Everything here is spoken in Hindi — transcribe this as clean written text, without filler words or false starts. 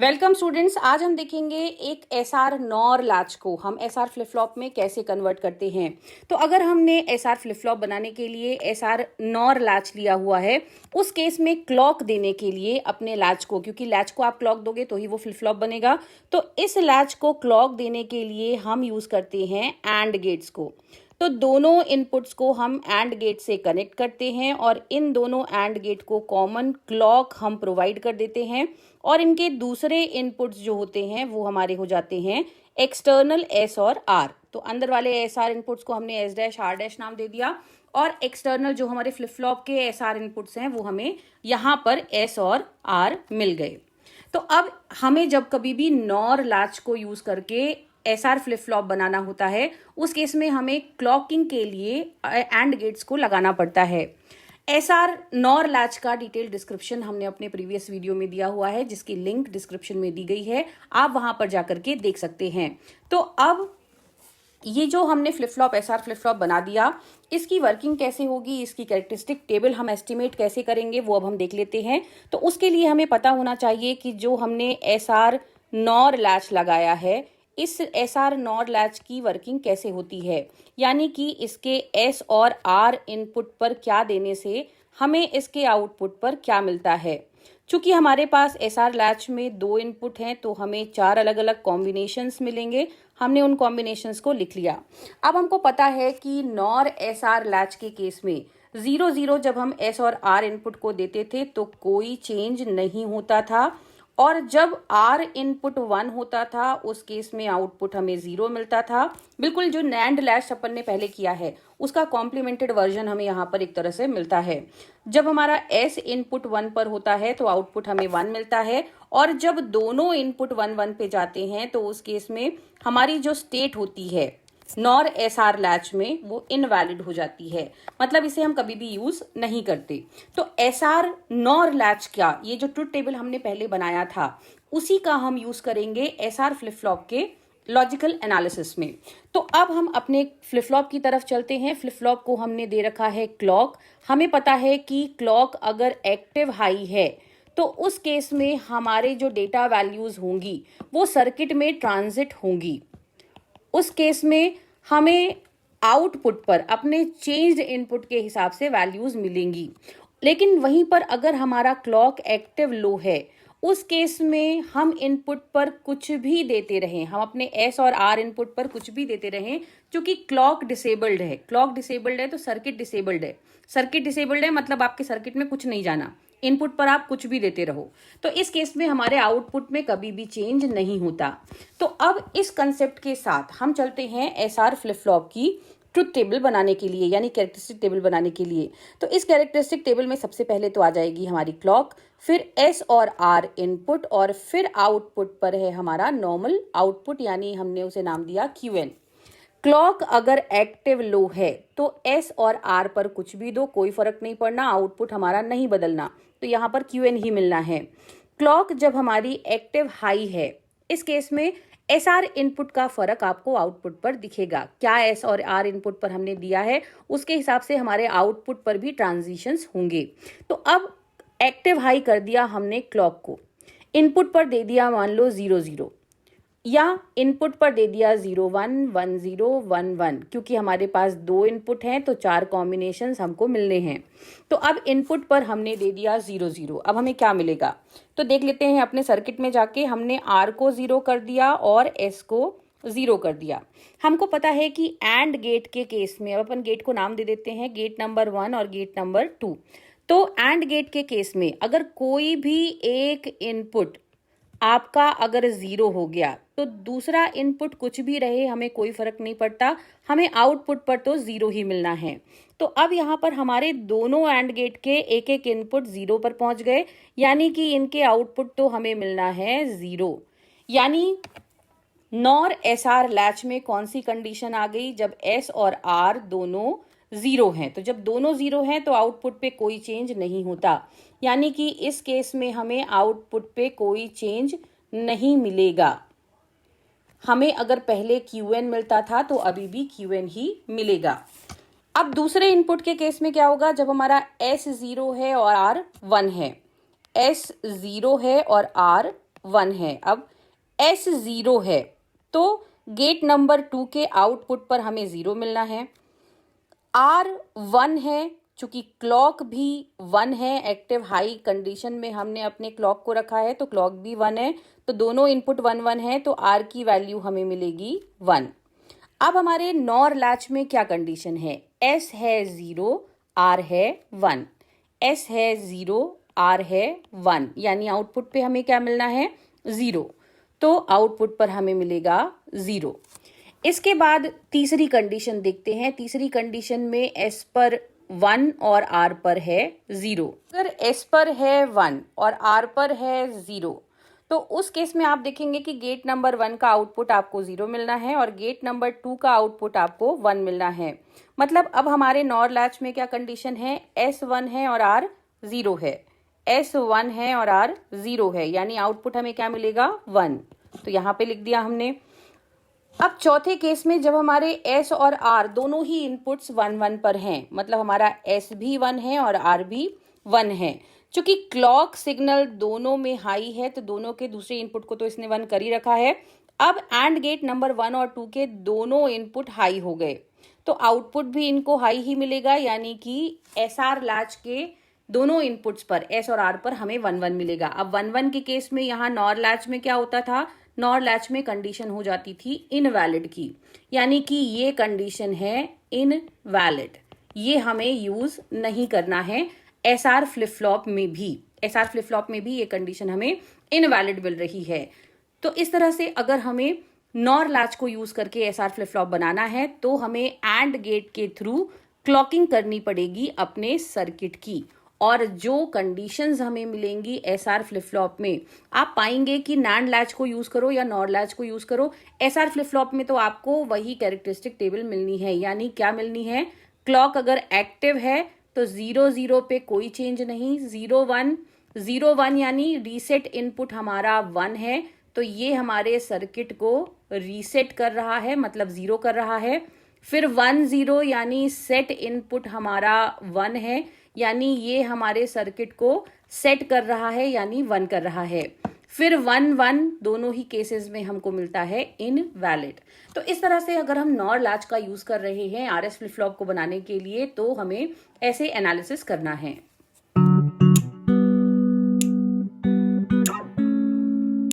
Welcome students. आज हम देखेंगे एक एसआर नॉर लैच को हम एसआर फ्लिप फ्लॉप में कैसे कन्वर्ट करते हैं। तो अगर हमने एसआर फ्लिप फ्लॉप बनाने के लिए एसआर नॉर लैच लिया हुआ है, उस केस में क्लॉक देने के लिए अपने लैच को, क्योंकि लैच को आप क्लॉक दोगे तो ही वो फ्लिप फ्लॉप बनेगा, तो इस लैच को क्लॉक देने के लिए हम यूज करते हैं एंड गेट्स को। तो दोनों इनपुट्स को हम एंड गेट से कनेक्ट करते हैं और इन दोनों एंड गेट को कॉमन क्लॉक हम प्रोवाइड कर देते हैं और इनके दूसरे इनपुट्स जो होते हैं वो हमारे हो जाते हैं एक्सटर्नल एस और आर। तो अंदर वाले एस आर इनपुट्स को हमने एस डैश आर डैश नाम दे दिया और एक्सटर्नल जो हमारे फ्लिप फ्लॉप के एस आर इनपुट्स हैं वो हमें यहाँ पर एस और आर मिल गए। तो अब हमें जब कभी भी नॉर लैच को यूज करके एसआर फ्लिप फ्लॉप बनाना होता है, उस केस में हमें क्लॉकिंग के लिए एंड गेट्स को लगाना पड़ता है। एसआर नॉर लैच का डिटेल डिस्क्रिप्शन हमने अपने प्रीवियस वीडियो में दिया हुआ है, जिसकी लिंक डिस्क्रिप्शन में दी गई है, आप वहां पर जाकर के देख सकते हैं। तो अब ये जो हमने flip flop SR flip flop बना दिया, इसकी वर्किंग कैसे होगी, इसकी कैरेक्टरिस्टिक टेबल हम एस्टिमेट कैसे करेंगे वो अब हम देख लेते हैं। तो उसके लिए हमें पता होना चाहिए कि जो हमने एसआर नॉर लैच लगाया है, इस एसआर नॉर लैच की वर्किंग कैसे होती है, यानी कि इसके एस और आर इनपुट पर क्या देने से हमें इसके आउटपुट पर क्या मिलता है। चूंकि हमारे पास एसआर लैच में 2 इनपुट हैं तो हमें 4 अलग अलग कॉम्बिनेशंस मिलेंगे। हमने उन कॉम्बिनेशंस को लिख लिया। अब हमको पता है कि नॉर एसआर लैच के केस में 0 जब हम एस और आर इनपुट को देते थे तो कोई चेंज नहीं होता था, और जब आर इनपुट 1 होता था उस केस में आउटपुट हमें 0 मिलता था। बिल्कुल जो नैंड लैच अपन ने पहले किया है उसका कॉम्प्लीमेंटेड वर्जन हमें यहाँ पर एक तरह से मिलता है। जब हमारा एस इनपुट 1 पर होता है तो आउटपुट हमें 1 मिलता है, और जब दोनों इनपुट 1 पे जाते हैं तो उस केस में हमारी जो स्टेट होती है नॉर एसआर लैच में वो इनवैलिड हो जाती है, मतलब इसे हम कभी भी यूज नहीं करते। तो एसआर नॉर लैच क्या, ये जो ट्रुथ टेबल हमने पहले बनाया था उसी का हम यूज करेंगे एसआर फ्लिप फ्लॉप के लॉजिकल एनालिसिस में। तो अब हम अपने फ्लिप फ्लॉप की तरफ चलते हैं। फ्लिप फ्लॉप को हमने दे रखा है क्लॉक। हमें पता है कि क्लॉक अगर एक्टिव हाई है तो उस केस में हमारे जो डेटा वैल्यूज होंगी वो सर्किट में ट्रांजिट होंगी। उस केस में हमें आउटपुट पर अपने चेंज्ड इनपुट के हिसाब से वैल्यूज मिलेंगी। लेकिन वहीं पर अगर हमारा क्लॉक एक्टिव लो है, उस केस में हम इनपुट पर कुछ भी देते रहें, हम अपने एस और आर इनपुट पर कुछ भी देते रहें, क्योंकि क्लॉक डिसेबल्ड है। क्लॉक डिसेबल्ड है तो सर्किट डिसेबल्ड है। सर्किट डिसेबल्ड है मतलब आपके सर्किट में कुछ नहीं जाना, इनपुट पर आप कुछ भी देते रहो, तो इस केस में हमारे आउटपुट में कभी भी चेंज नहीं होता। तो अब इस कंसेप्ट के साथ हम चलते हैं एसआर फ्लिप फ्लॉप की ट्रुथ टेबल बनाने के लिए, यानी कैरेक्टरिस्टिक टेबल बनाने के लिए। तो इस कैरेक्टरिस्टिक टेबल में सबसे पहले तो आ जाएगी हमारी क्लॉक, फिर एस और आर इनपुट, और फिर आउटपुट पर है हमारा नॉर्मल आउटपुट, यानी हमने उसे नाम दिया क्यूएन। क्लॉक अगर एक्टिव लो है तो एस और आर पर कुछ भी दो, कोई फर्क नहीं पड़ना, आउटपुट हमारा नहीं बदलना, तो यहाँ पर क्यूएन ही मिलना है। क्लॉक जब हमारी एक्टिव हाई है, इस केस में एस आर इनपुट का फर्क आपको आउटपुट पर दिखेगा। क्या एस और आर इनपुट पर हमने दिया है उसके हिसाब से हमारे आउटपुट पर भी ट्रांजिशंस होंगे। तो अब एक्टिव हाई कर दिया हमने क्लॉक को, इनपुट पर दे दिया मान लो 0 या इनपुट पर दे दिया 0 1 1 0 1 1, क्योंकि हमारे पास 2 इनपुट हैं तो 4 कॉम्बिनेशंस हमको मिलने हैं। तो अब इनपुट पर हमने दे दिया 0 अब हमें क्या मिलेगा तो देख लेते हैं अपने सर्किट में जाके। हमने आर को 0 कर दिया और एस को 0 कर दिया। हमको पता है कि एंड गेट के केस में, अब अपन गेट को नाम दे देते हैं गेट नंबर 1 और गेट नंबर 2। तो एंड गेट के केस में अगर कोई भी एक इनपुट आपका अगर 0 हो गया तो दूसरा इनपुट कुछ भी रहे हमें कोई फर्क नहीं पड़ता, हमें आउटपुट पर तो 0 ही मिलना है। तो अब यहाँ पर हमारे दोनों एंड गेट के एक एक इनपुट 0 पर पहुंच गए, यानी कि इनके आउटपुट तो हमें मिलना है 0। यानी नॉर एसआर लैच में कौन सी कंडीशन आ गई, जब एस और आर दोनों 0 हैं। तो जब दोनों 0 हैं तो आउटपुट पे कोई चेंज नहीं होता, यानी कि इस केस में हमें आउटपुट पे कोई चेंज नहीं मिलेगा। हमें अगर पहले क्यूएन मिलता था तो अभी भी क्यूएन ही मिलेगा। अब दूसरे इनपुट के केस में क्या होगा, जब हमारा एस 0 है और आर 1 है, एस 0 है और आर 1 है। अब S 0 है तो गेट नंबर 2 के आउटपुट पर हमें 0 मिलना है। R 1 है, चूंकि क्लॉक भी 1 है, एक्टिव हाई कंडीशन में हमने अपने क्लॉक को रखा है तो क्लॉक भी 1 है, तो दोनों इनपुट 1 1 है, तो R की वैल्यू हमें मिलेगी 1। अब हमारे नॉर लैच में क्या कंडीशन है? S है 0, R है 1। S है 0, R है 1, यानी आउटपुट पे हमें क्या मिलना है? 0, तो आउटपुट पर हमें मिलेगा 0। इसके बाद तीसरी कंडीशन देखते हैं। तीसरी कंडीशन में S पर 1 और R पर है 0। अगर S पर है 1 और R पर है 0 तो उस केस में आप देखेंगे कि गेट नंबर 1 का आउटपुट आपको 0 मिलना है और गेट नंबर 2 का आउटपुट आपको 1 मिलना है। मतलब अब हमारे नॉर लैच में क्या कंडीशन है? S 1 है और R 0 है। S 1 है और R 0 है, यानी आउटपुट हमें क्या मिलेगा? 1। तो यहाँ पे लिख दिया हमने। अब चौथे केस में जब हमारे S और R दोनों ही इनपुट्स 1 1 पर हैं, मतलब हमारा S भी 1 है और R भी 1 है। चूंकि क्लॉक सिग्नल दोनों में हाई है तो दोनों के दूसरे इनपुट को तो इसने 1 कर ही रखा है। अब एंड गेट नंबर 1 और 2 के दोनों इनपुट हाई हो गए तो आउटपुट भी इनको हाई ही मिलेगा, यानी कि SR लैच के दोनों इनपुट्स पर S और R पर हमें 1 1 मिलेगा। अब 1 1 के केस में यहाँ नॉर लैच में क्या होता था? नॉर लैच में कंडीशन हो जाती थी इनवैलिड की, यानी कि ये कंडीशन है इनवैलिड, ये हमें यूज नहीं करना है। SR फ्लिप फ्लॉप में भी, SR फ्लिप फ्लॉप में भी ये कंडीशन हमें इनवैलिड मिल रही है। तो इस तरह से अगर हमें नॉर लैच को यूज करके SR फ्लिप फ्लॉप बनाना है तो हमें एंड गेट के थ्रू क्लॉकिंग करनी पड़ेगी अपने सर्किट की, और जो कंडीशंस हमें मिलेंगी SR फ्लिप फ्लॉप में, आप पाएंगे कि नैंड लैच को यूज करो या नॉर लैच को यूज करो, SR फ्लिप फ्लॉप में तो आपको वही कैरेक्टरिस्टिक टेबल मिलनी है। यानी क्या मिलनी है? क्लॉक अगर एक्टिव है तो 0 0 पे कोई चेंज नहीं, 0 1 0 1 यानी रीसेट इनपुट हमारा 1 है, तो ये हमारे सर्किट को रीसेट कर रहा है, मतलब 0 कर रहा है। फिर 1 0 यानी सेट इनपुट हमारा 1 है, यानी ये हमारे सर्किट को सेट कर रहा है, यानी 1 कर रहा है। फिर 1 1 दोनों ही केसेस में हमको मिलता है इनवैलिड। तो इस तरह से अगर हम नॉर लैच का यूज कर रहे हैं RS फ्लिप फ्लॉप को बनाने के लिए तो हमें ऐसे एनालिसिस करना है।